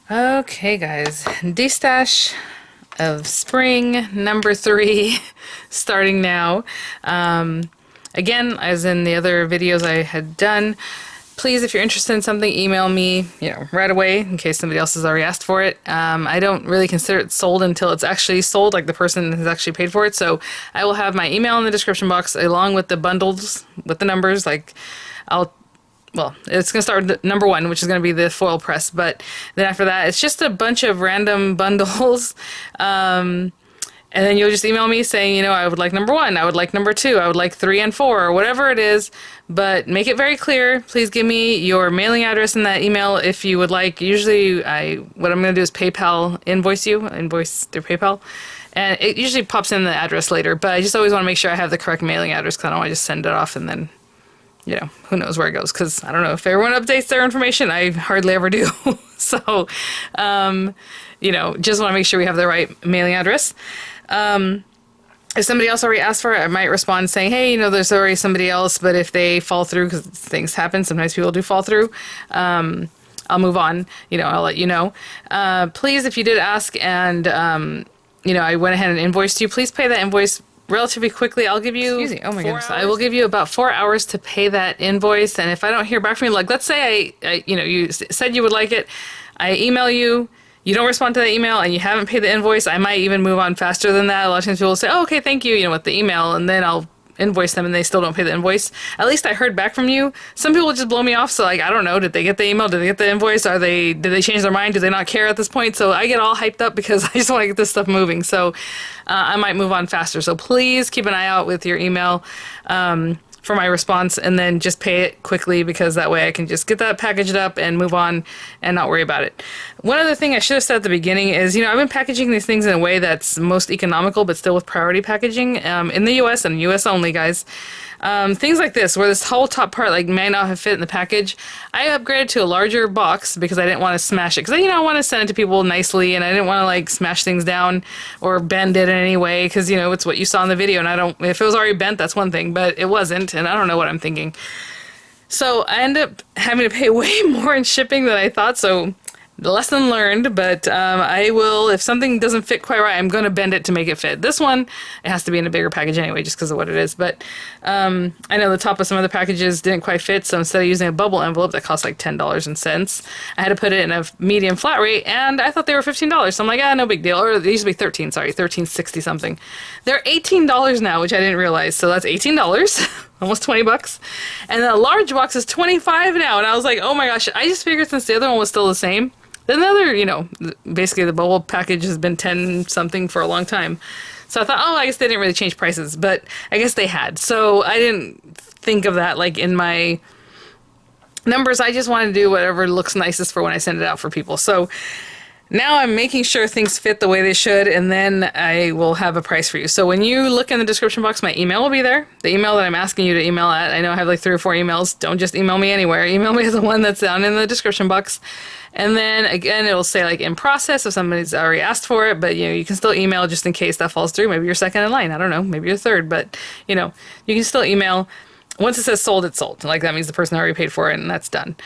Okay, guys, Destash of spring number 3 starting now. Again, as in the other videos I had done, please, if you're interested in something, email me, right away in case somebody else has already asked for it. I don't really consider it sold until it's actually sold, like the person has actually paid for it. So I will have my email in the description box along with the bundles with the numbers. Well, it's going to start with number 1, which is going to be the foil press. But then after that, it's just a bunch of random bundles. And then you'll just email me saying, I would like number 1, I would like number 2, I would like 3 and 4, or whatever it is. But make it very clear. Please give me your mailing address in that email if you would like. Usually, what I'm going to do is PayPal invoice through PayPal. And it usually pops in the address later. But I just always want to make sure I have the correct mailing address because I don't want to just send it off and then who knows where it goes, because I don't know if everyone updates their information. I hardly ever do. So, just want to make sure we have the right mailing address. If somebody else already asked for it, I might respond saying, hey, there's already somebody else, but if they fall through, because things happen, sometimes people do fall through, I'll move on. I'll let you know. Please, if you did ask and, I went ahead and invoiced you, please pay that invoice relatively quickly. I'll give you, oh my goodness, I will give you about 4 hours to pay that invoice. And if I don't hear back from you, like let's say you said you would like it, I email you, you don't respond to the email, and you haven't paid the invoice, I might even move on faster than that. A lot of times people will say, oh, okay, thank you, with the email, and then I'll invoice them and they still don't pay the invoice. At least I heard back from you. Some people just blow me off, so I don't know, did they get the email, did they get the invoice, did they change their mind, do they not care at this point? So I get all hyped up because I just want to get this stuff moving. So I might move on faster. So please keep an eye out with your email for my response, and then just pay it quickly, because that way I can just get that packaged up and move on and not worry about it. One other thing I should have said at the beginning is, I've been packaging these things in a way that's most economical, but still with priority packaging in the US and US only, guys. Things like this, where this whole top part may not have fit in the package, I upgraded to a larger box because I didn't want to smash it. Because I want to send it to people nicely, and I didn't want to smash things down or bend it in any way, because it's what you saw in the video, and if it was already bent, that's one thing, but it wasn't, and I don't know what I'm thinking. So I ended up having to pay way more in shipping than I thought, so lesson learned, but I will, if something doesn't fit quite right, I'm going to bend it to make it fit. This one, it has to be in a bigger package anyway, just because of what it is, but I know the top of some other packages didn't quite fit, so instead of using a bubble envelope that costs like $10 and cents, I had to put it in a medium flat rate, and I thought they were $15, so I'm like, no big deal, or they used to be $13.60 something. They're $18 now, which I didn't realize, so that's $18. Almost 20 bucks. And the large box is 25 now, and I was like, oh my gosh, I just figured since the other one was still the same, then the other, basically the bubble package has been 10 something for a long time. So I thought, I guess they didn't really change prices, but I guess they had. So I didn't think of that in my numbers. I just wanted to do whatever looks nicest for when I send it out for people. So now I'm making sure things fit the way they should, and then I will have a price for you. So when you look in the description box, my email will be there. The email that I'm asking you to email at, I know I have 3 or 4 emails. Don't just email me anywhere. Email me the one that's down in the description box. And then again, it'll say in process if somebody's already asked for it, but you can still email just in case that falls through. Maybe you're second in line. I don't know. Maybe you're third, but you can still email. Once it says sold, it's sold. That means the person already paid for it, and that's done.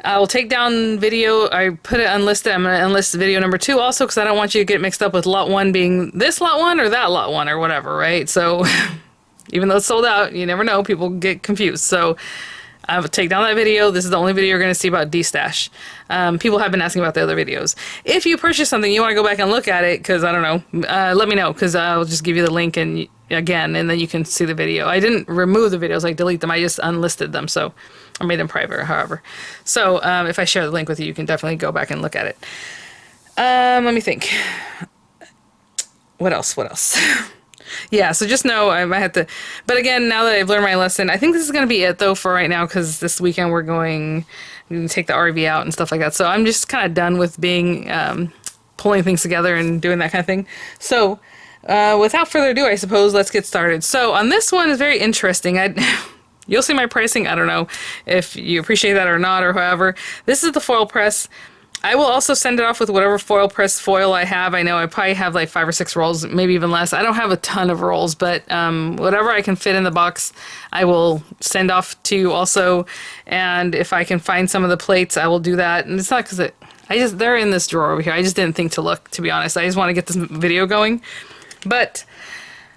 I will take down video. I put it unlisted. I'm going to unlist video number 2 also, because I don't want you to get mixed up with lot 1 being this lot 1 or that lot 1 or whatever, right? So even though it's sold out, you never know. People get confused. So I will take down that video. This is the only video you're going to see about Destash. People have been asking about the other videos. If you purchase something, you want to go back and look at it, because I don't know, let me know, because I'll just give you the link and then you can see the video. I didn't remove the videos, delete them. I just unlisted them, so I made them private, however. So if I share the link with you, you can definitely go back and look at it. Let me think. What else? Yeah, so just know I might have to, but again, now that I've learned my lesson, I think this is going to be it though for right now, because this weekend we're going to take the RV out and stuff like that. So I'm just kind of done with being, pulling things together and doing that kind of thing. So without further ado, I suppose, let's get started. So on this one is very interesting. You'll see my pricing. I don't know if you appreciate that or not, or however. This is the foil press. I will also send it off with whatever foil press foil I have. I know I probably have like 5 or 6 rolls, maybe even less. I don't have a ton of rolls, but whatever I can fit in the box, I will send off to you also. And if I can find some of the plates, I will do that. And it's not because they're in this drawer over here. I just didn't think to look, to be honest. I just want to get this video going. But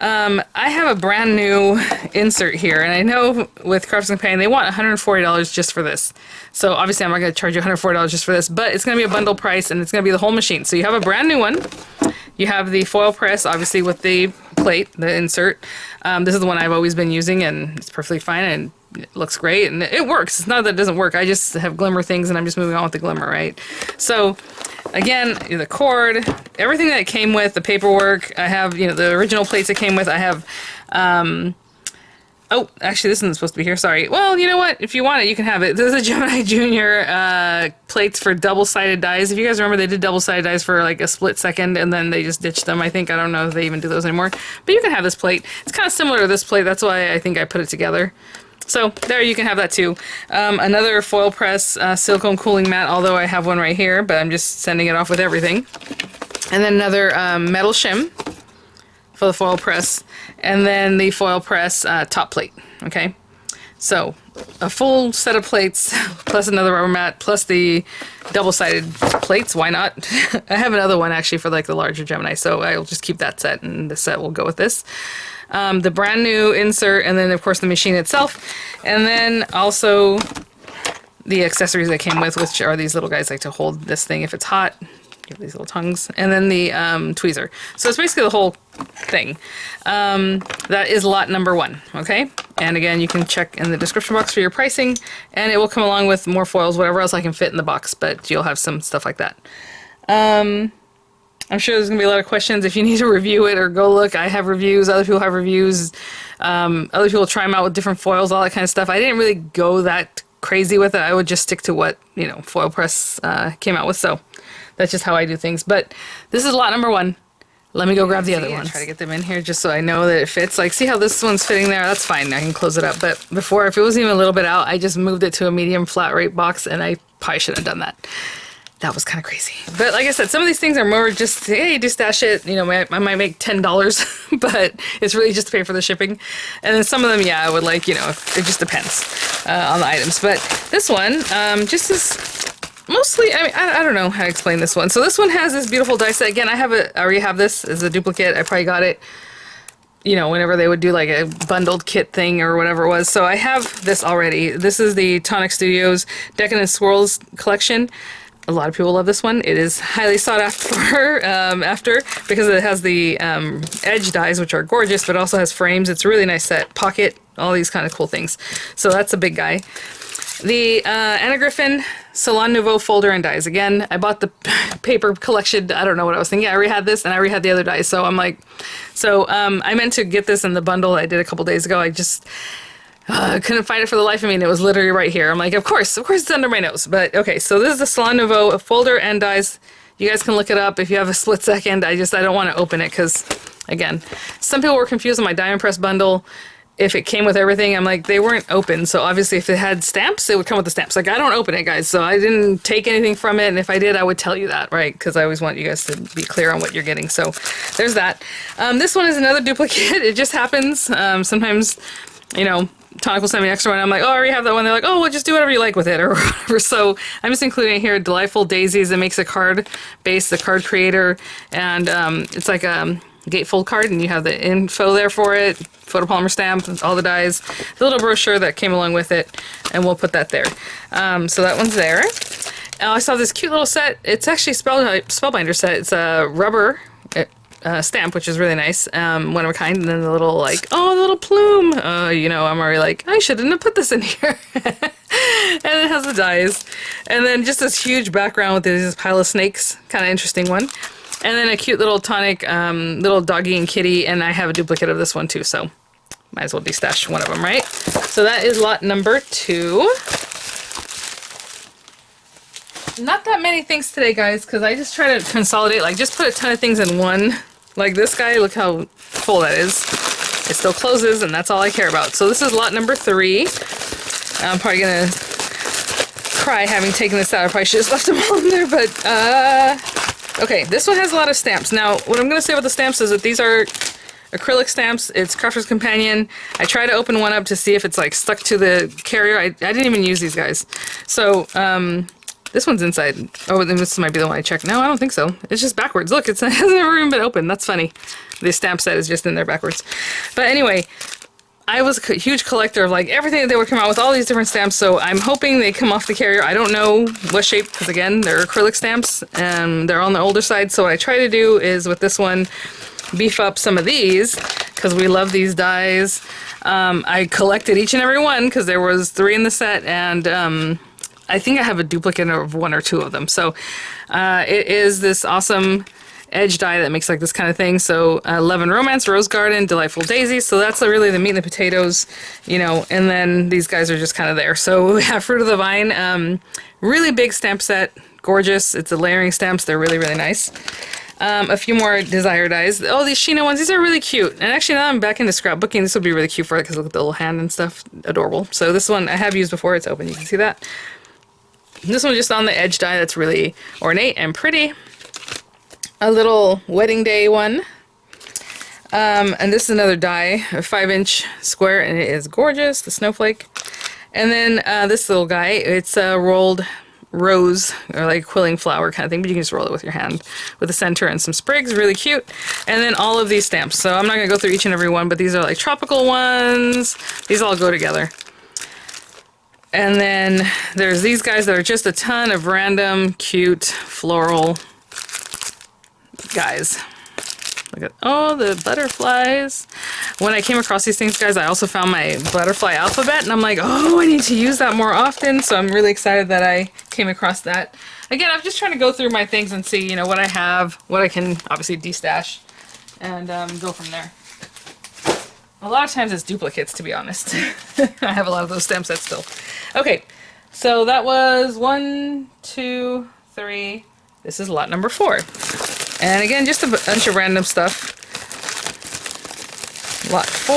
I have a brand new insert here, and I know with Crafts Companion, they want $140 just for this. So obviously I'm not going to charge you $140 just for this, but it's going to be a bundle price, and it's going to be the whole machine. So you have a brand new one. You have the foil press, obviously with the plate, the insert. This is the one I've always been using, and it's perfectly fine, and it looks great, and it works. It's not that it doesn't work. I just have glimmer things, and I'm just moving on with the glimmer, right? So again, the cord, everything that it came with, the paperwork, I have, the original plates it came with. I have, oh, actually this isn't supposed to be here, sorry. Well, you know what? If you want it, you can have it. This is a Gemini Junior plates for double-sided dies. If you guys remember, they did double-sided dies for like a split second, and then they just ditched them, I think. I don't know if they even do those anymore. But you can have this plate. It's kind of similar to this plate. That's why I think I put it together. So there, you can have that too. Another foil press silicone cooling mat, although I have one right here, but I'm just sending it off with everything. And then another metal shim for the foil press, and then the foil press top plate. Okay, so a full set of plates plus another rubber mat plus the double-sided plates. Why not? I have another one actually for like the larger Gemini, so I'll just keep that set, and the set will go with this. The brand new insert, and then of course the machine itself, and then also the accessories that came with, which are these little guys like to hold this thing if it's hot. You have these little tongues, and then the tweezer. So it's basically the whole thing. That is lot number 1, okay? And again, you can check in the description box for your pricing, and it will come along with more foils, whatever else I can fit in the box, but you'll have some stuff like that. I'm sure there's going to be a lot of questions. If you need to review it or go look, I have reviews, other people have reviews, other people try them out with different foils, all that kind of stuff. I didn't really go that crazy with it. I would just stick to what, Foil Press came out with, so that's just how I do things. But this is lot number 1. Let me go grab the other ones. Try to get them in here just so I know that it fits. Like, see how this one's fitting there? That's fine. I can close it up. But before, if it was even a little bit out, I just moved it to a medium flat rate box, and I probably shouldn't have done that. That was kind of crazy. But like I said, some of these things are more just, hey, just stash it. I might make $10, but it's really just to pay for the shipping. And then some of them, yeah, I would like, it just depends on the items. But this one just is mostly, I don't know how to explain this one. So this one has this beautiful die set. Again, I already have this as a duplicate. I probably got it, whenever they would do like a bundled kit thing or whatever it was. So I have this already. This is the Tonic Studios Decadent Swirls collection. A lot of people love this one. It is highly sought after because it has the edge dies, which are gorgeous, but also has frames. It's a really nice set. Pocket, all these kind of cool things. So that's a big guy. The Anna Griffin Salon Nouveau folder and dies. Again, I bought the paper collection. I don't know what I was thinking. I already had this, and I already had the other dies. So I'm like, I meant to get this in the bundle I did a couple days ago. I just couldn't find it for the life of me, and it was literally right here. I'm like, of course it's under my nose. But okay, so this is the Salon Nouveau folder and dies. You guys can look it up if you have a split second. I don't want to open it because, again, some people were confused on my Diamond Press bundle. If it came with everything, I'm like, they weren't open. So obviously if it had stamps, it would come with the stamps. Like, I don't open it, guys. So I didn't take anything from it. And if I did, I would tell you that, right? Because I always want you guys to be clear on what you're getting. So there's that. This one is another duplicate. It just happens. Sometimes, Tonic will send me an extra one. I'm like, oh, I already have that one. They're like, oh, well, just do whatever you like with it or whatever. So I'm just including it here. Delightful Daisies. It makes a card base, the card creator. And it's like a gatefold card, and you have the info there for it. Photopolymer stamp, all the dies. The little brochure that came along with it. And we'll put that there. So that one's there. I saw this cute little set. It's actually Spellbinder set. It's a rubber stamp, which is really nice, one of a kind, and then the little, like, oh, the little plume, I'm already like, I shouldn't have put this in here. And it has the dies, and then just this huge background with this pile of snakes, kind of interesting one, and then a cute little Tonic, little doggy and kitty, and I have a duplicate of this one too, so might as well destash one of them, right? So that is lot number 2. Not that many things today, guys, because I just try to consolidate, like, just put a ton of things in one. Like this guy, look how full that is. It still closes, and that's all I care about. So this is lot number 3. I'm probably going to cry having taken this out. I probably should have left them all in there, but, okay, this one has a lot of stamps. Now, what I'm going to say about the stamps is that these are acrylic stamps. It's Crafter's Companion. I tried to open one up to see if it's, like, stuck to the carrier. I didn't even use these guys. So, this one's inside. Oh, then this might be the one I checked. No, I don't think so. It's just backwards. Look, it hasn't never even been opened. That's funny. The stamp set is just in there backwards. But anyway, I was a huge collector of like everything that they would come out with, all these different stamps, so I'm hoping they come off the carrier. I don't know what shape, because again, they're acrylic stamps, and they're on the older side, so what I try to do is, with this one, beef up some of these, because we love these dies. I collected each and every one, because there was 3 in the set, and I think I have a duplicate of 1 or 2 of them. So it is this awesome edge die that makes like this kind of thing. So Love and Romance, Rose Garden, Delightful Daisy. So that's really the meat and the potatoes, you know, and then these guys are just kind of there. So we have Fruit of the Vine, really big stamp set, gorgeous. It's a layering stamps. They're really, really nice. A few more Desire dies. Oh, these Sheena ones, these are really cute. And actually now I'm back into scrapbooking. This would be really cute for it because look at the little hand and stuff. Adorable. So this one I have used before. It's open. You can see that. This one just on the edge die that's really ornate and pretty. A little Wedding Day one. And this is another die, a 5-inch square, and it is gorgeous, the snowflake. And then this little guy, it's a rolled rose, or like quilling flower kind of thing, but you can just roll it with your hand with a center and some sprigs, really cute. And then all of these stamps. So I'm not going to go through each and every one, but these are like tropical ones. These all go together. And then there's these guys that are just a ton of random, cute, floral guys. Look at all the butterflies. When I came across these things, guys, I also found my butterfly alphabet, and I'm like, oh, I need to use that more often. So I'm really excited that I came across that. Again, I'm just trying to go through my things and see, you know, what I have, what I can obviously destash, and go from there. A lot of times it's duplicates, to be honest. I have a lot of those stamp sets still. Okay, so that was 1, 2, 3. This is lot number 4. And again, just a bunch of random stuff. Lot 4.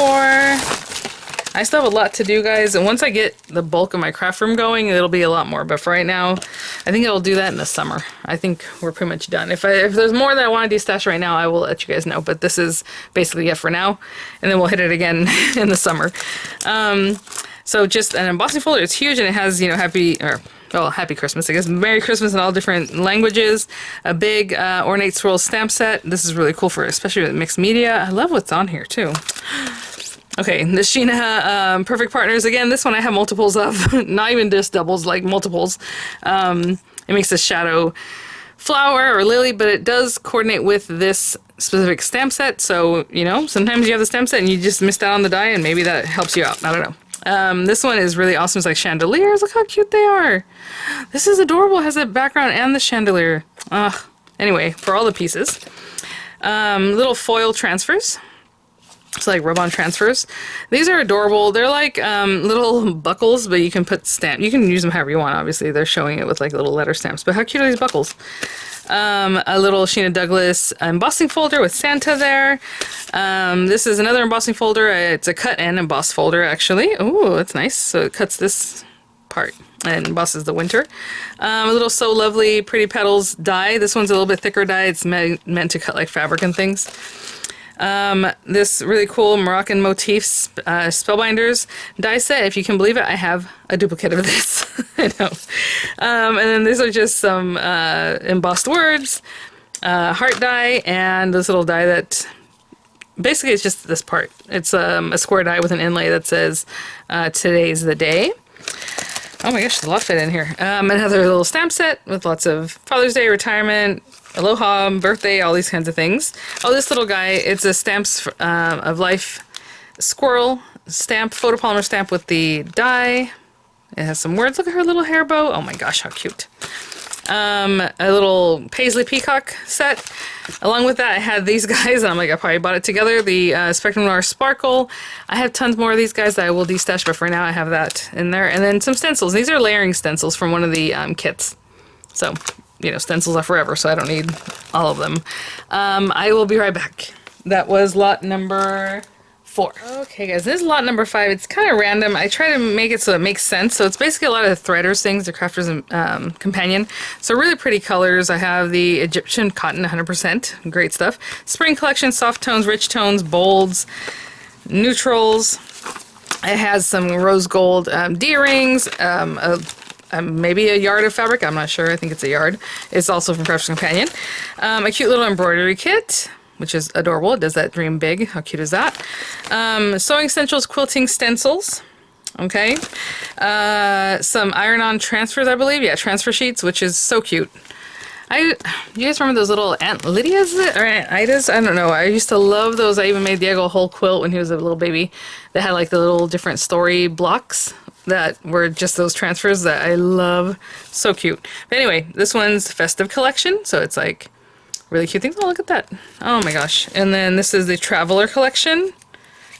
I still have a lot to do, guys, and once I get the bulk of my craft room going, it'll be a lot more. But for right now, I think I'll do that in the summer. I think we're pretty much done. If there's more that I want to destash right now, I will let you guys know. But this is basically it for now, and then we'll hit it again in the summer. So just an embossing folder. It's huge, and it has, you know, Happy Christmas, I guess. Merry Christmas in all different languages. A big ornate swirl stamp set. This is really cool for, especially with mixed media. I love what's on here too. Okay, the Sheena Perfect Partners. Again, this one I have multiples of. Not even just doubles, like multiples. It makes a shadow flower or lily, but it does coordinate with this specific stamp set. So, you know, sometimes you have the stamp set and you just missed out on the die, and maybe that helps you out. I don't know. This one is really awesome. It's like chandeliers. Look how cute they are. This is adorable. It has a background and the chandelier. Anyway, for all the pieces. Little foil transfers. It's like rub-on transfers. These are adorable. They're like little buckles, but you can put stamp. You can use them however you want, obviously. They're showing it with like little letter stamps. But how cute are these buckles? A little Sheena Douglas embossing folder with Santa there. This is another embossing folder. It's a cut and emboss folder, actually. Oh, that's nice. So it cuts this part and embosses the winter. A little So Lovely Pretty Petals die. This one's a little bit thicker die. It's meant to cut like fabric and things. This really cool Moroccan motifs spellbinders die set. If you can believe it, I have a duplicate of this. I know. And then these are just some embossed words, heart die, and this little die that basically it's just this part. It's a square die with an inlay that says today's the day. Oh my gosh, there's a lot fit in here. Another little stamp set with lots of Father's Day, retirement, aloha, birthday, all these kinds of things. Oh, this little guy, it's a Stamps of Life squirrel stamp, photopolymer stamp with the die. It has some words. Look at her little hair bow. Oh my gosh, how cute. A little Paisley Peacock set. Along with that, I had these guys. I'm like, I probably bought it together. The Spectrum Noir Sparkle. I have tons more of these guys that I will destash, but for now I have that in there. And then some stencils. These are layering stencils from one of the kits. So, you know, stencils are forever, so I don't need all of them. I will be right back. That was lot number 4. Okay guys, this is lot number 5. It's kind of random. I try to make it so it makes sense. So it's basically a lot of the threaders things, the Crafters Companion. So really pretty colors. I have the Egyptian cotton 100%. Great stuff. Spring collection, soft tones, rich tones, bolds, neutrals. It has some rose gold D-rings, maybe a yard of fabric. I'm not sure. I think it's a yard. It's also from Crafters Companion. A cute little embroidery kit, which is adorable. It does that dream big. How cute is that? Sewing essentials, quilting stencils. Okay. Some iron-on transfers, I believe. Yeah, transfer sheets, which is so cute. You guys remember those little Aunt Lydia's or Aunt Ida's? I don't know. I used to love those. I even made Diego a whole quilt when he was a little baby that had like the little different story blocks that were just those transfers that I love. So cute. But anyway, this one's festive collection. So it's like really cute things. Oh, look at that. Oh my gosh. And then this is the Traveler collection.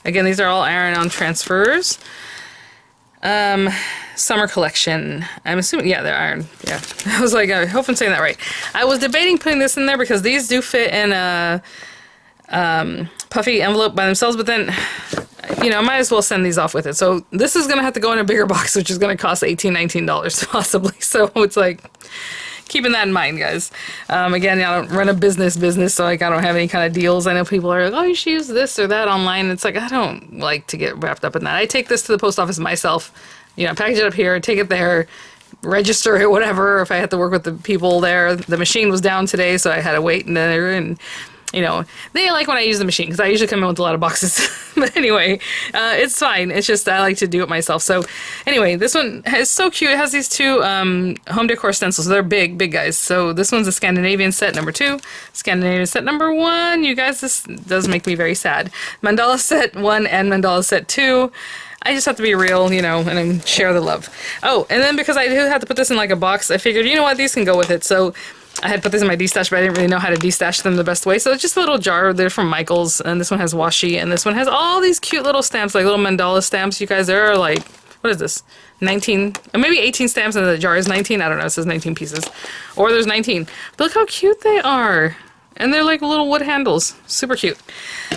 Again, these are all iron-on transfers. Summer collection. I'm assuming, yeah, they're iron. Yeah. I was like, I hope I'm saying that right. I was debating putting this in there because these do fit in a puffy envelope by themselves, but then, you know, I might as well send these off with it. So this is going to have to go in a bigger box, which is going to cost $18, $19 possibly. So it's like, keeping that in mind, guys. Again, I don't run a business, so like I don't have any kind of deals. I know people are like, oh, you should use this or that online. It's like, I don't like to get wrapped up in that. I take this to the post office myself, you know, package it up here, take it there, register it, whatever. If I had to work with the people there, the machine was down today, so I had to wait in there, and you know, they like when I use the machine because I usually come in with a lot of boxes. But anyway, it's fine. It's just I like to do it myself. So anyway, this one is so cute. It has these two home decor stencils. They're big guys. So this one's a Scandinavian set number 2, Scandinavian set number 1. You guys, this does make me very sad. Mandala set 1 and mandala set 2. I just have to be real, you know, and share the love. Oh, and then because I do have to put this in like a box, I figured, you know what, these can go with it. So I had put this in my destash, but I didn't really know how to destash them the best way. So it's just a little jar. They're from Michael's, and this one has washi, and this one has all these cute little stamps, like little mandala stamps. You guys, there are like, what is this? 19, or maybe 18 stamps, and the jar is 19. I don't know. It says 19 pieces, or there's 19. But look how cute they are, and they're like little wood handles. Super cute.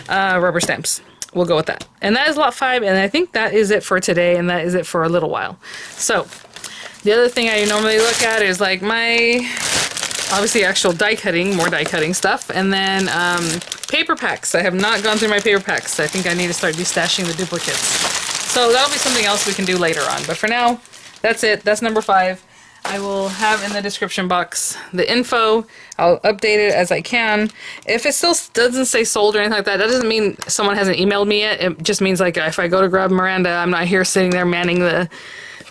Rubber stamps. We'll go with that. And that is lot 5, and I think that is it for today, and that is it for a little while. So the other thing I normally look at is like my, obviously actual die cutting, more die cutting stuff, and then paper packs. I have not gone through my paper packs. I think I need to start destashing the duplicates. So that'll be something else we can do later on. But for now, that's it. That's number 5. I will have in the description box the info. I'll update it as I can. If it still doesn't say sold or anything like that, that doesn't mean someone hasn't emailed me yet. It just means like if I go to grab Miranda, I'm not here sitting there manning the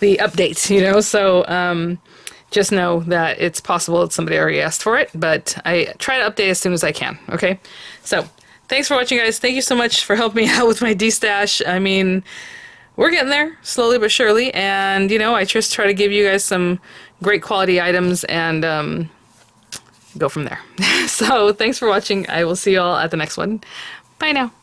updates, you know? So just know that it's possible that somebody already asked for it, but I try to update as soon as I can, okay? So thanks for watching, guys. Thank you so much for helping me out with my destash. I mean, we're getting there slowly but surely, and you know, I just try to give you guys some great quality items and go from there. So thanks for watching. I will see you all at the next one. Bye now.